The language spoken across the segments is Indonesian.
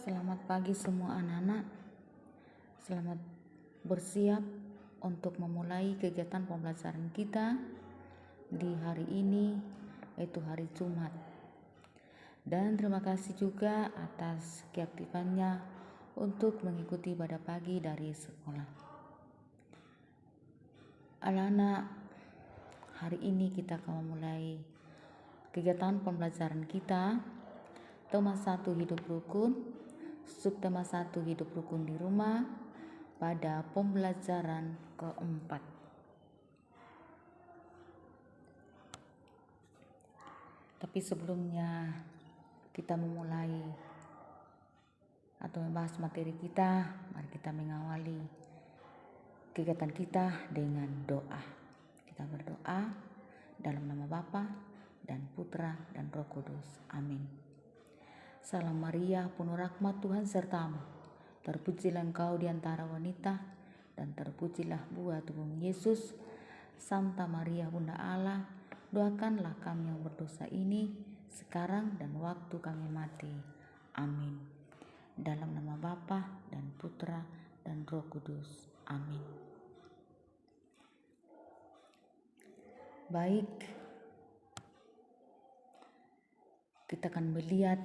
Selamat pagi semua anak-anak. Selamat bersiap untuk memulai kegiatan pembelajaran kita di hari ini, yaitu hari Jumat. Dan terima kasih juga atas keaktifannya untuk mengikuti ibadah pagi dari sekolah. Anak-anak, hari ini kita akan memulai kegiatan pembelajaran kita. Tema 1 hidup rukun, subtema 1 hidup rukun di rumah pada pembelajaran keempat. Tapi sebelumnya kita memulai atau membahas materi kita, mari kita mengawali kegiatan kita dengan doa. Kita berdoa dalam nama Bapa dan Putra dan Roh Kudus. Amin. Salam Maria, penuh rahmat Tuhan sertamu. Terpujilah engkau di antara wanita, dan terpujilah buah tubuhmu Yesus. Santa Maria Bunda Allah, doakanlah kami yang berdosa ini, sekarang dan waktu kami mati. Amin. Dalam nama Bapa dan Putra dan Roh Kudus. Amin. Baik, kita akan melihat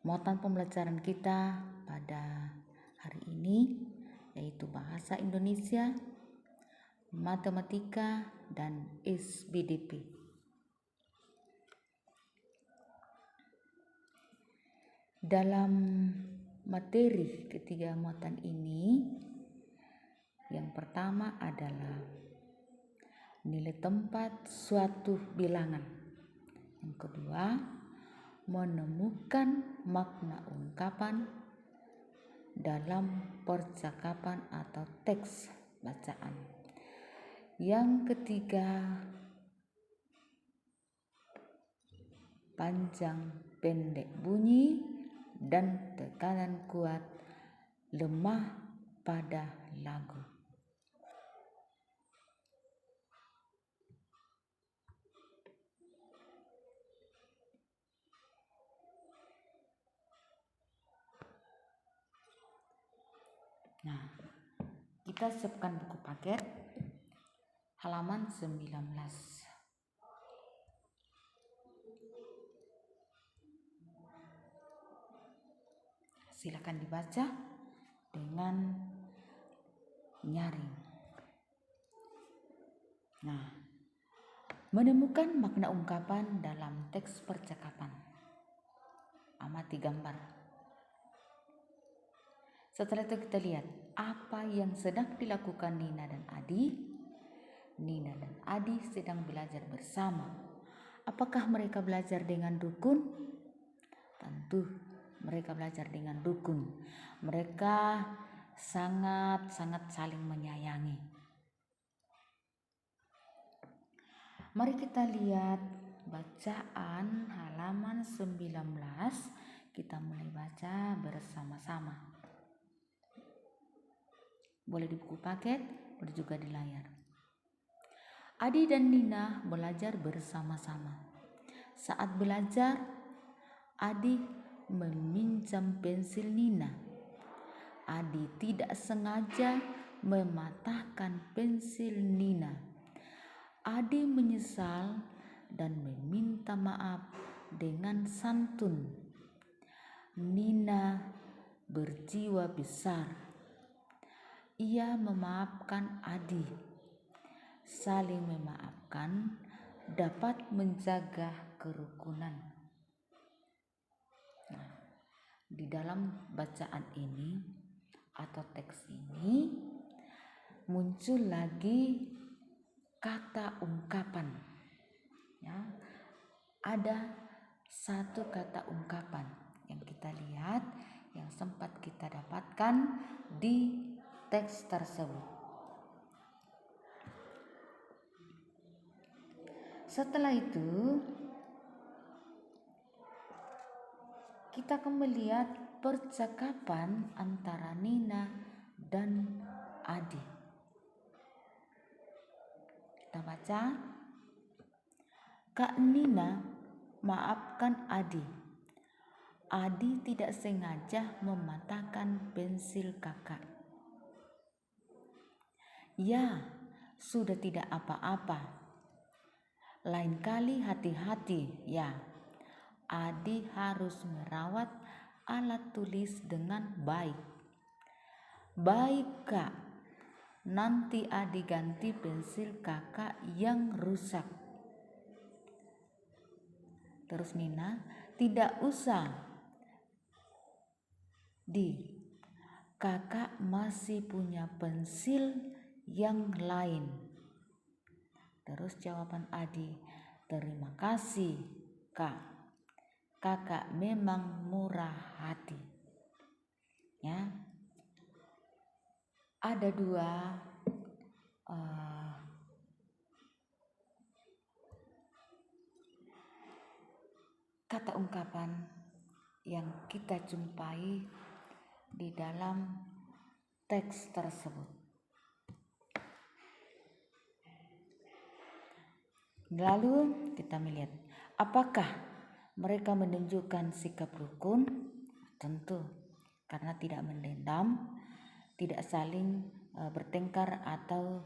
muatan pembelajaran kita pada hari ini, yaitu bahasa Indonesia, matematika, dan SBDP. Dalam materi ketiga muatan ini, yang pertama adalah nilai tempat suatu bilangan. Yang kedua, menemukan makna ungkapan dalam percakapan atau teks bacaan. Yang ketiga, panjang pendek bunyi dan tekanan kuat lemah pada lagu. Nah, kita siapkan buku paket halaman 19. Silakan dibaca dengan nyaring. Nah, menemukan makna ungkapan dalam teks percakapan. Amati gambar. Setelah itu kita lihat apa yang sedang dilakukan Nina dan Adi. Nina dan Adi sedang belajar bersama. Apakah mereka belajar dengan dukun? Tentu mereka belajar dengan dukun. Mereka sangat saling menyayangi. Mari kita lihat bacaan halaman 19. Kita mulai baca bersama-sama. Boleh di buku paket, boleh juga di layar. Adi dan Nina belajar bersama-sama. Saat belajar, Adi meminjam pensil Nina. Adi tidak sengaja mematahkan pensil Nina. Adi menyesal dan meminta maaf dengan santun. Nina berjiwa besar. Ia memaafkan Adi. Saling memaafkan dapat menjaga kerukunan. Nah, di dalam bacaan ini atau teks ini muncul lagi kata ungkapan. Ya, ada satu kata ungkapan yang kita lihat, yang sempat kita dapatkan di teks tersebut. Setelah itu, kita akan melihat percakapan antara Nina dan Adi. Kita baca. Kak Nina, maafkan Adi. Adi tidak sengaja mematahkan pensil kakak. Ya, sudah tidak apa-apa. Lain kali hati-hati ya. Adi harus merawat alat tulis dengan baik. Baik kak, nanti Adi ganti pensil kakak yang rusak. Terus Nina, tidak usah. Kakak masih punya pensil yang lain. Terus jawaban Adi, terima kasih kak. Kakak memang murah hati. Ya, ada dua kata ungkapan yang kita jumpai di dalam teks tersebut. Lalu kita melihat apakah mereka menunjukkan sikap rukun? Tentu, karena tidak mendendam, tidak saling bertengkar atau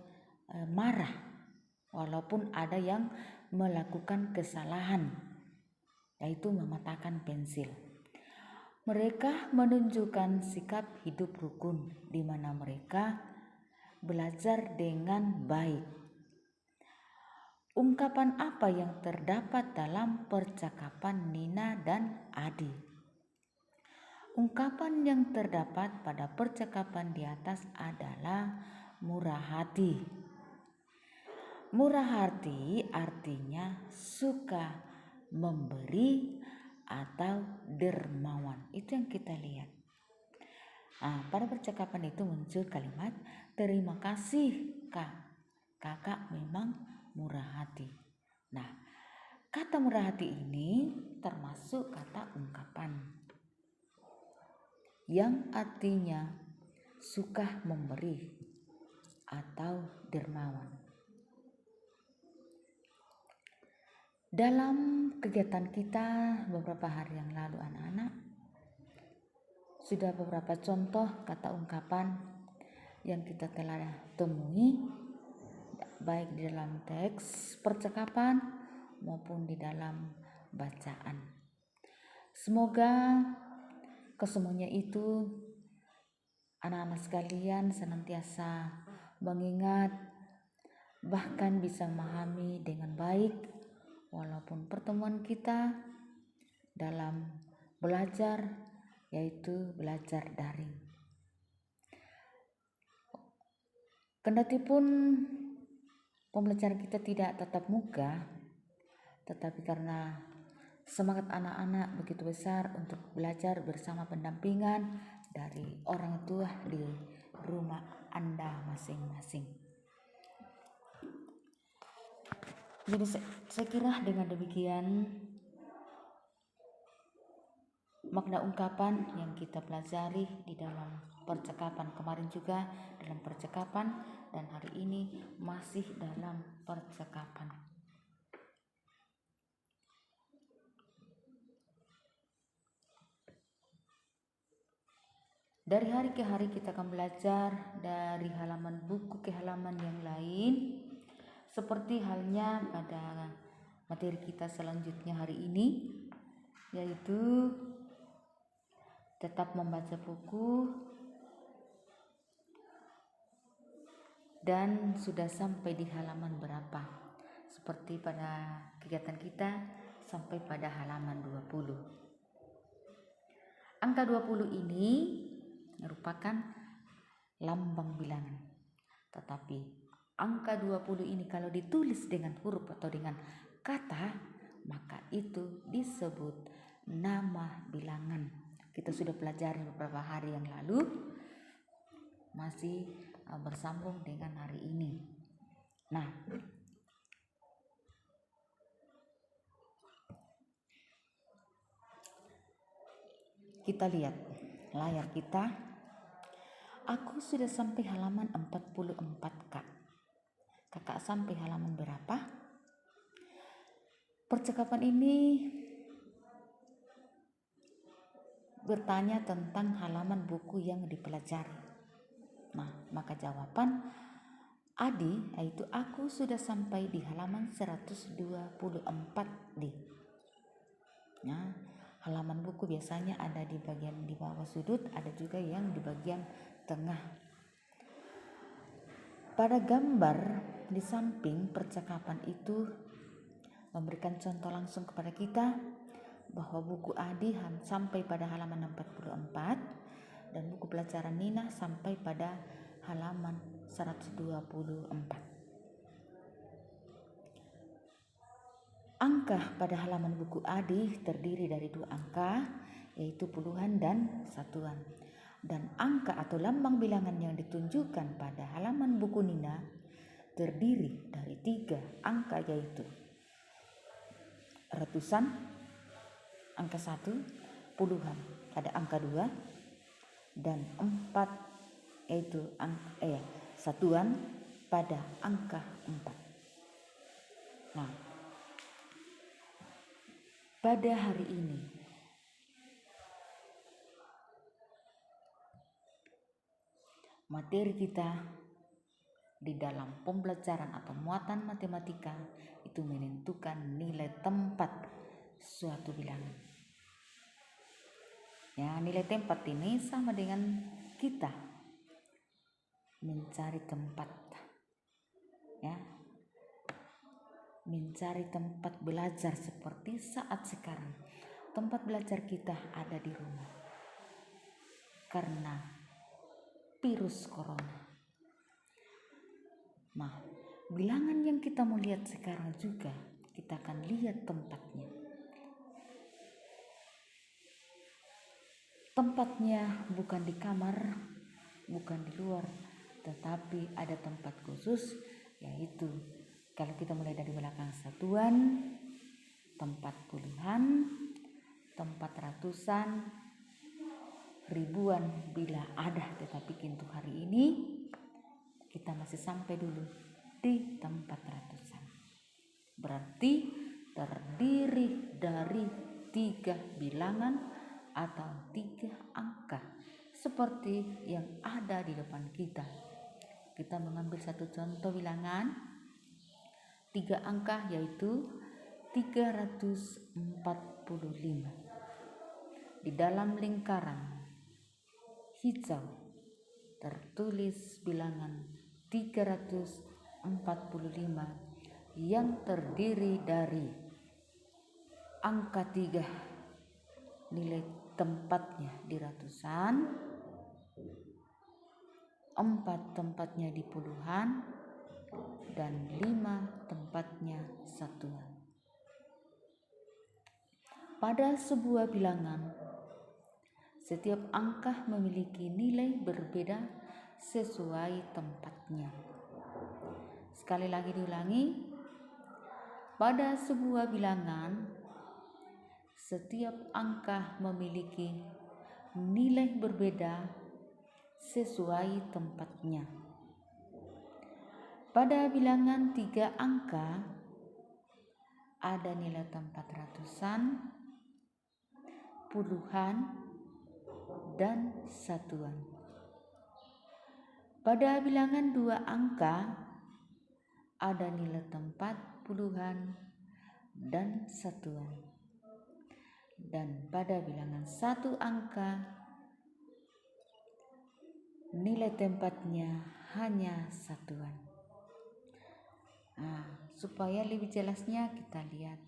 marah, walaupun ada yang melakukan kesalahan, yaitu mematahkan pensil. Mereka menunjukkan sikap hidup rukun, di mana mereka belajar dengan baik. Ungkapan apa yang terdapat dalam percakapan Nina dan Adi? Ungkapan yang terdapat pada percakapan di atas adalah murah hati. Murah hati artinya suka memberi atau dermawan. Itu yang kita lihat. Pada percakapan itu muncul kalimat terima kasih kak. Kakak memang murah hati. Nah, kata murah hati ini termasuk kata ungkapan yang artinya suka memberi atau dermawan. Dalam kegiatan kita beberapa hari yang lalu anak-anak, sudah beberapa contoh kata ungkapan yang kita telah temui, baik di dalam teks percakapan maupun di dalam bacaan. Semoga kesemuanya itu anak-anak sekalian senantiasa mengingat, bahkan bisa memahami dengan baik, walaupun pertemuan kita dalam belajar, yaitu belajar daring. Kendatipun pembelajaran kita tidak tatap muka, tetapi karena semangat anak-anak begitu besar untuk belajar bersama pendampingan dari orang tua di rumah Anda masing-masing. Jadi saya kira dengan demikian makna ungkapan yang kita pelajari di dalam percakapan kemarin juga dalam percakapan, dan hari ini masih dalam percakapan. Dari hari ke hari kita akan belajar dari halaman buku ke halaman yang lain, seperti halnya pada materi kita selanjutnya hari ini, yaitu tetap membaca buku, dan sudah sampai di halaman berapa, seperti pada kegiatan kita sampai pada halaman 20. Angka 20 ini merupakan lambang bilangan, tetapi angka 20 ini kalau ditulis dengan huruf atau dengan kata, maka itu disebut nama bilangan. Kita sudah pelajari beberapa hari yang lalu, masih bersambung dengan hari ini. Nah, kita lihat layar kita. Aku sudah sampai halaman 44 kak. Kakak sampai halaman berapa? Percakapan ini bertanya tentang halaman buku yang dipelajari. Nah, maka jawaban Adi yaitu aku sudah sampai di halaman 124 di. Nah, halaman buku biasanya ada di bagian di bawah sudut, ada juga yang di bagian tengah. Pada gambar di samping percakapan itu memberikan contoh langsung kepada kita bahwa buku Adi sampai pada halaman 44 dan buku pelajaran Nina sampai pada halaman 124. Angka pada halaman buku Adi terdiri dari 2 angka, yaitu puluhan dan satuan. Dan angka atau lambang bilangan yang ditunjukkan pada halaman buku Nina terdiri dari 3 angka, yaitu ratusan, angka 1, puluhan, ada angka 2, dan 4 yaitu satuan pada angka 4. Nah, pada hari ini materi kita di dalam pembelajaran atau muatan matematika itu menentukan nilai tempat suatu bilangan. Ya, nilai tempat ini sama dengan kita mencari tempat. Ya. Mencari tempat belajar seperti saat sekarang. Tempat belajar kita ada di rumah. Karena virus corona. Nah, bilangan yang kita mau lihat sekarang juga kita akan lihat tempatnya. Tempatnya bukan di kamar, bukan di luar, tetapi ada tempat khusus, yaitu kalau kita mulai dari belakang satuan, tempat puluhan, tempat ratusan, ribuan bila ada, tetapi untuk hari ini kita masih sampai dulu di tempat ratusan. Berarti terdiri dari 3 bilangan atau 3 angka seperti yang ada di depan kita. Kita mengambil satu contoh bilangan 3 angka, yaitu 345. Di dalam lingkaran hijau tertulis bilangan 345 yang terdiri dari angka 3 nilai tempatnya di ratusan, 4 tempatnya di puluhan, dan 5 tempatnya satuan. Pada sebuah bilangan, setiap angka memiliki nilai berbeda sesuai tempatnya. Sekali lagi diulangi, pada sebuah bilangan setiap angka memiliki nilai berbeda sesuai tempatnya. Pada bilangan 3 angka ada nilai tempat ratusan, puluhan, dan satuan. Pada bilangan 2 angka ada nilai tempat puluhan dan satuan. Dan pada bilangan 1 angka nilai tempatnya hanya satuan. Nah, supaya lebih jelasnya kita lihat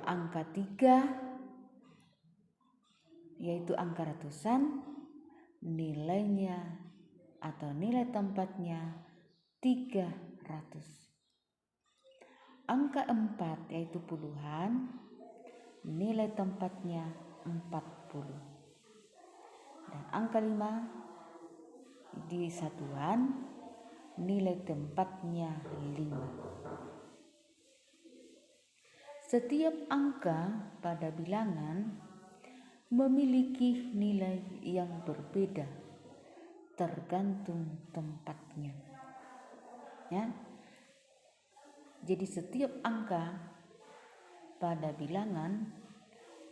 angka 3 yaitu angka ratusan, nilainya atau nilai tempatnya 300. Angka 4 yaitu puluhan, nilai tempatnya 40. Dan angka 5 di satuan, nilai tempatnya 5. Setiap angka pada bilangan memiliki nilai yang berbeda tergantung tempatnya. Ya. Jadi setiap angka pada bilangan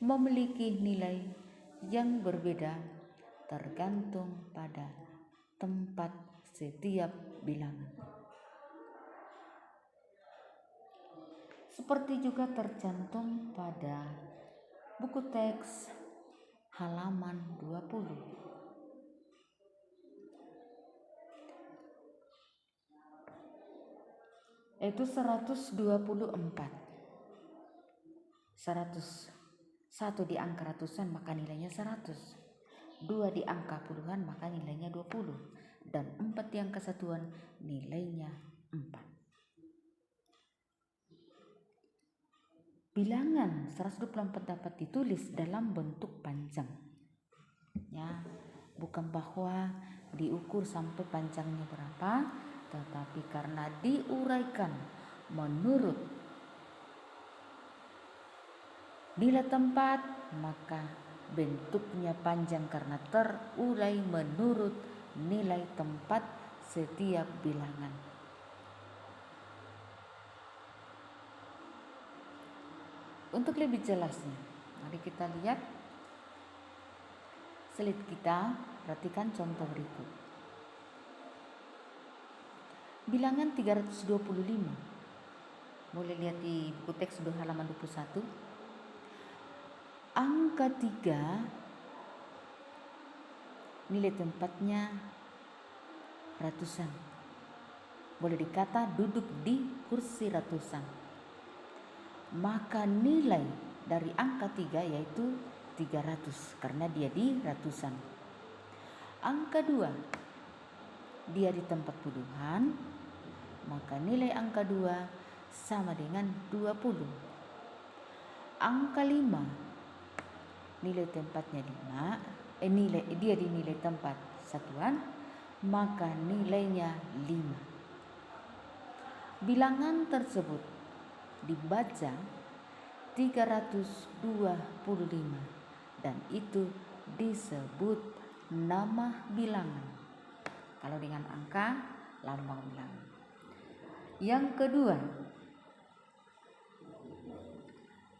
memiliki nilai yang berbeda tergantung pada tempat setiap bilangan. Seperti juga tercantum pada buku teks halaman 20. Yaitu 124. 101 di angka ratusan maka nilainya 100. 2 di angka puluhan maka nilainya 20. Dan 4 di angka satuan nilainya 4. Bilangan 124 dapat ditulis dalam bentuk panjang. Ya, bukan bahwa diukur sampai panjangnya berapa, tetapi karena diuraikan menurut nilai tempat, maka bentuknya panjang karena terurai menurut nilai tempat setiap bilangan. Untuk lebih jelasnya, mari kita lihat slide kita, perhatikan contoh berikut. Bilangan 325. Boleh lihat di buku teks halaman 21. Angka 3 nilai tempatnya ratusan. Boleh dikata duduk di kursi ratusan. Maka nilai dari angka 3 yaitu 300 karena dia di ratusan. Angka 2 dia di tempat puluhan, maka nilai angka 2 sama dengan 20. Angka 5 nilai tempatnya 5, dia di nilai tempat satuan, maka nilainya 5. Bilangan tersebut dibaca 325 dan itu disebut nama bilangan. Kalau dengan angka, lambang bilangan. Yang kedua,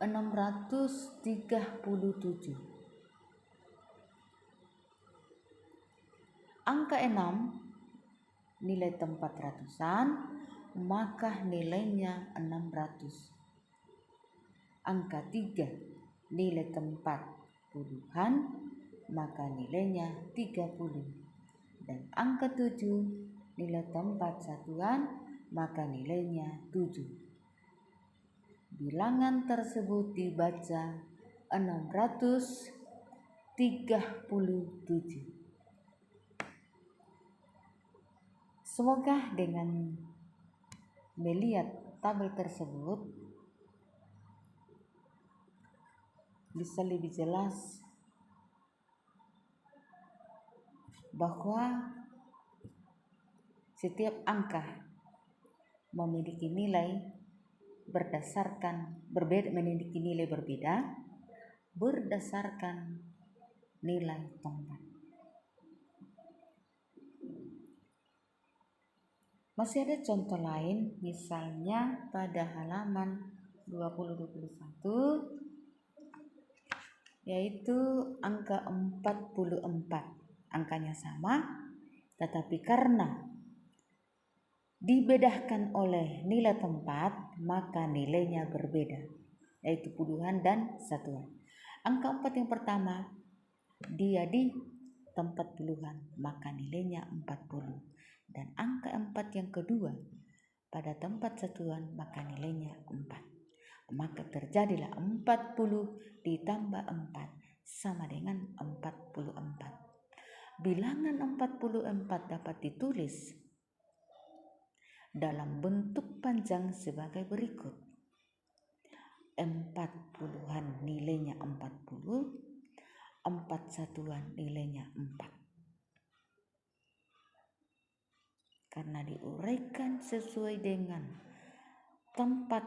637. Angka 6 nilai tempat ratusan, maka nilainya 600. Angka 3 nilai tempat puluhan, maka nilainya 30. Dan angka 7 nilai tempat satuan, maka nilainya 7. Bilangan tersebut dibaca 637. Semoga dengan melihat tabel tersebut bisa lebih jelas bahwa setiap angka memiliki nilai memiliki nilai berbeda berdasarkan nilai tempat. Masih ada contoh lain, misalnya pada halaman 2021 yaitu angka 44. Angkanya sama, tetapi karena dibedakan oleh nilai tempat, maka nilainya berbeda, yaitu puluhan dan satuan. Angka 4 yang pertama, dia di tempat puluhan, maka nilainya 40. Dan angka 4 yang kedua, pada tempat satuan, maka nilainya 4. Maka terjadilah 40 ditambah 4 sama dengan 44. Bilangan 44 dapat ditulis dalam bentuk panjang sebagai berikut. 40-an nilainya 40, 4 satuan nilainya 4. Karena diuraikan sesuai dengan tempat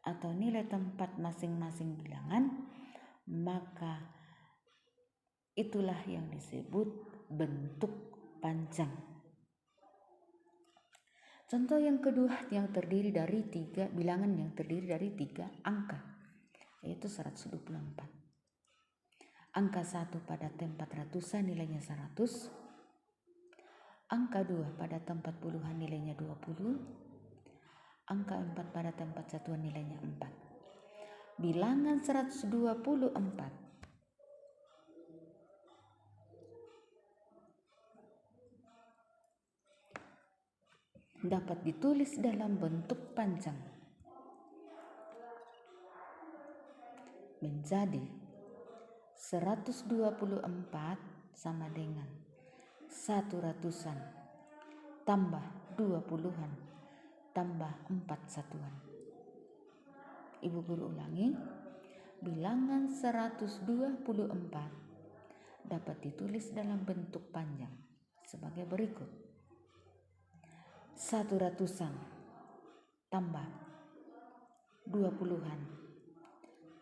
atau nilai tempat masing-masing bilangan, maka itulah yang disebut bentuk panjang. Contoh yang kedua yang terdiri dari 3 bilangan yang terdiri dari 3 angka, yaitu 124. Angka 1 pada tempat ratusan nilainya 100. Angka 2 pada tempat puluhan nilainya 20. Angka 4 pada tempat satuan nilainya 4. Bilangan 124 dapat ditulis dalam bentuk panjang menjadi 124 sama dengan 1 ratusan tambah 2 puluhan tambah 4 satuan. Ibu guru ulangi, bilangan 124 dapat ditulis dalam bentuk panjang sebagai berikut. 1 ratusan tambah 2 puluhan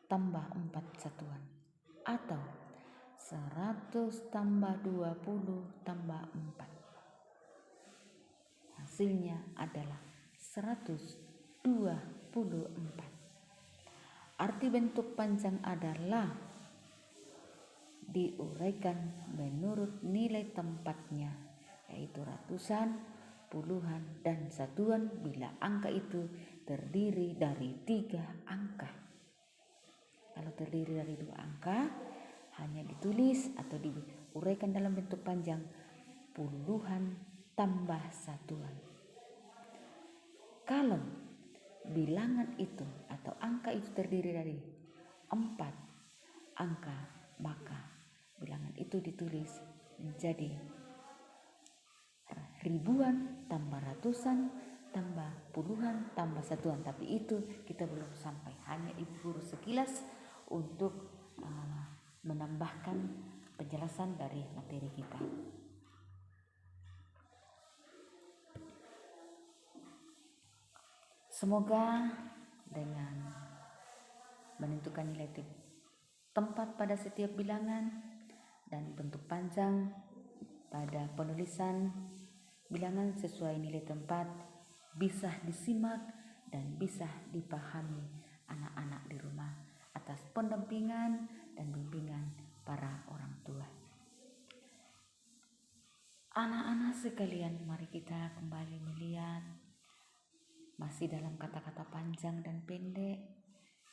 tambah 4 satuan, atau 100 tambah 20 tambah 4. Hasilnya adalah 124. Arti bentuk panjang adalah diuraikan menurut nilai tempatnya, yaitu ratusan, puluhan, dan satuan bila angka itu terdiri dari 3 angka. Kalau terdiri dari 2 angka, hanya ditulis atau diuraikan dalam bentuk panjang puluhan tambah satuan. Kalau bilangan itu atau angka itu terdiri dari 4 angka, maka bilangan itu ditulis menjadi ribuan tambah ratusan tambah puluhan tambah satuan. Tapi itu kita belum sampai, hanya ibu guru sekilas untuk menambahkan penjelasan dari materi kita. Semoga dengan menentukan nilai tempat pada setiap bilangan dan bentuk panjang pada penulisan bilangan sesuai nilai tempat bisa disimak dan bisa dipahami anak-anak di rumah atas pendampingan dan bimbingan para orang tua. Anak-anak sekalian, mari kita kembali melihat masih dalam kata-kata panjang dan pendek.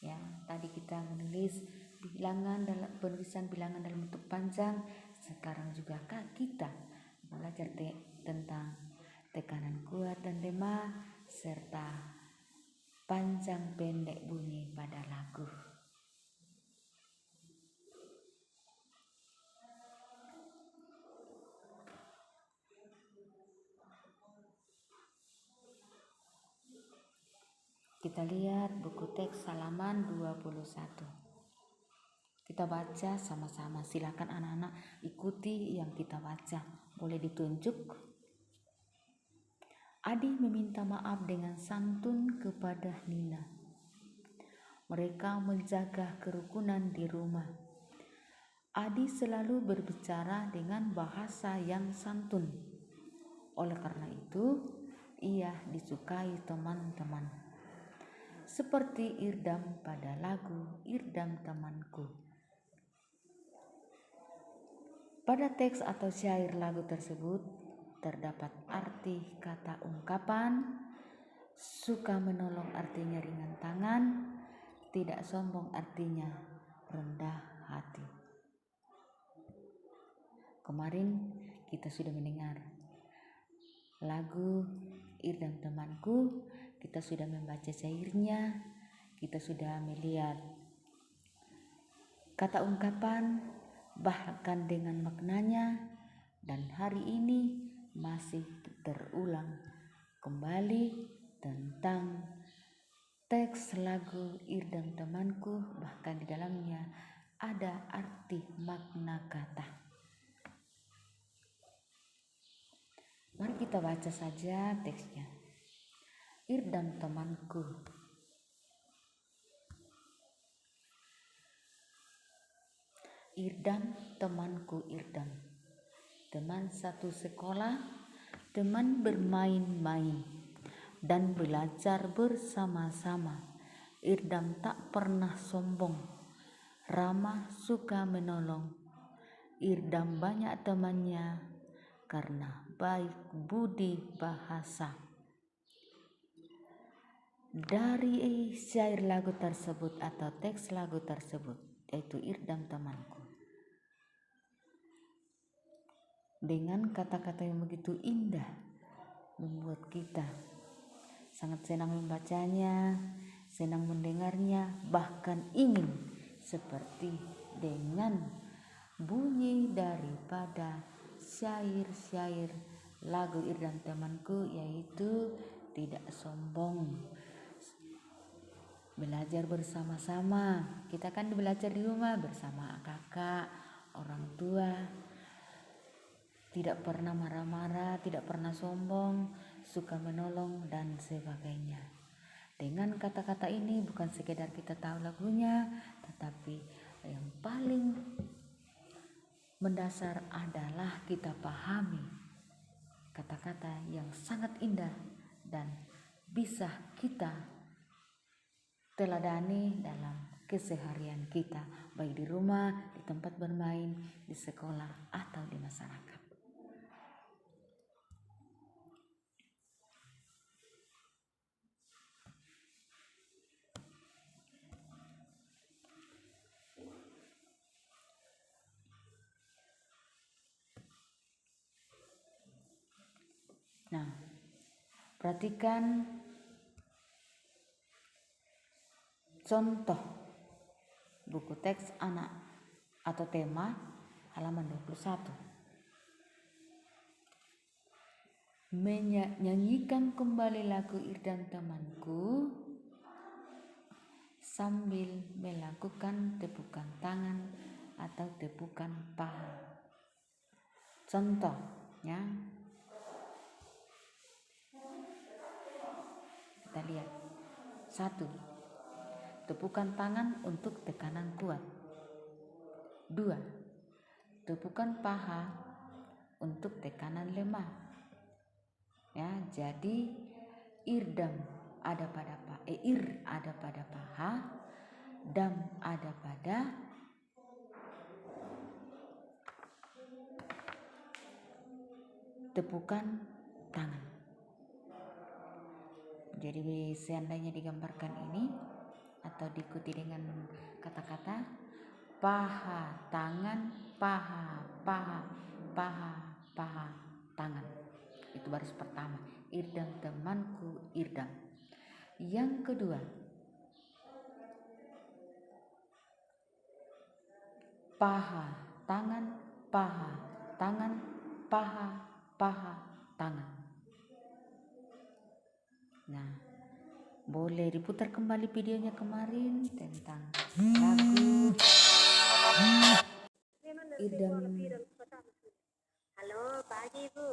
Ya, tadi kita menulis bilangan dalam penulisan bilangan dalam bentuk panjang. Sekarang juga kita belajar tentang tekanan kuat dan lemah serta panjang pendek bunyi pada lagu. Kita lihat buku teks halaman 21. Kita baca sama-sama. Silakan anak-anak ikuti yang kita baca. Boleh ditunjuk. Adi meminta maaf dengan santun kepada Nina. Mereka menjaga kerukunan di rumah. Adi selalu berbicara dengan bahasa yang santun. Oleh karena itu, ia disukai teman-teman. Seperti Irdam pada lagu Irdam Temanku. Pada teks atau syair lagu tersebut terdapat arti kata ungkapan, suka menolong artinya ringan tangan, tidak sombong artinya rendah hati. Kemarin kita sudah mendengar lagu Irdam Temanku, kita sudah membaca syairnya, kita sudah melihat kata ungkapan bahkan dengan maknanya, dan hari ini masih terulang kembali tentang teks lagu Irdam Temanku, bahkan di dalamnya ada arti makna kata. Mari kita baca saja teksnya. Irdam temanku. Irdam temanku Irdam, teman satu sekolah, teman bermain-main dan belajar bersama-sama. Irdam tak pernah sombong, ramah, suka menolong. Irdam banyak temannya karena baik budi bahasa. Dari syair lagu tersebut atau teks lagu tersebut, yaitu Irdam Temanku, dengan kata-kata yang begitu indah, membuat kita sangat senang membacanya, senang mendengarnya, bahkan ingin seperti dengan bunyi daripada syair-syair lagu Irdam Temanku, yaitu tidak sombong. Belajar bersama-sama. Kita kan belajar di rumah bersama kakak, orang tua. Tidak pernah marah-marah, tidak pernah sombong, suka menolong dan sebagainya. Dengan kata-kata ini bukan sekedar kita tahu lagunya, tetapi yang paling mendasar adalah kita pahami kata-kata yang sangat indah dan bisa kita teladani dalam keseharian kita, baik di rumah, di tempat bermain, di sekolah, atau di masyarakat. Nah, perhatikan contoh buku teks anak atau tema halaman 21. Menyanyikan kembali lagu Irdam Temanku sambil melakukan tepukan tangan atau tepukan paha. Contohnya, kita lihat. 1. Tepukan tangan untuk tekanan kuat. 2. Tepukan paha untuk tekanan lemah. Ya, jadi irdam ada pada ir ada pada paha, dam ada pada tepukan tangan. Jadi seandainya digambarkan ini atau diikuti dengan kata-kata paha, tangan, paha, paha, paha, paha, tangan. Itu baris pertama, Irdam Temanku Irdam. Yang kedua, paha, tangan, paha, tangan, paha, paha, tangan. Nah, boleh diputar kembali videonya kemarin tentang lagu Irdam. Halo, pagi Ibu.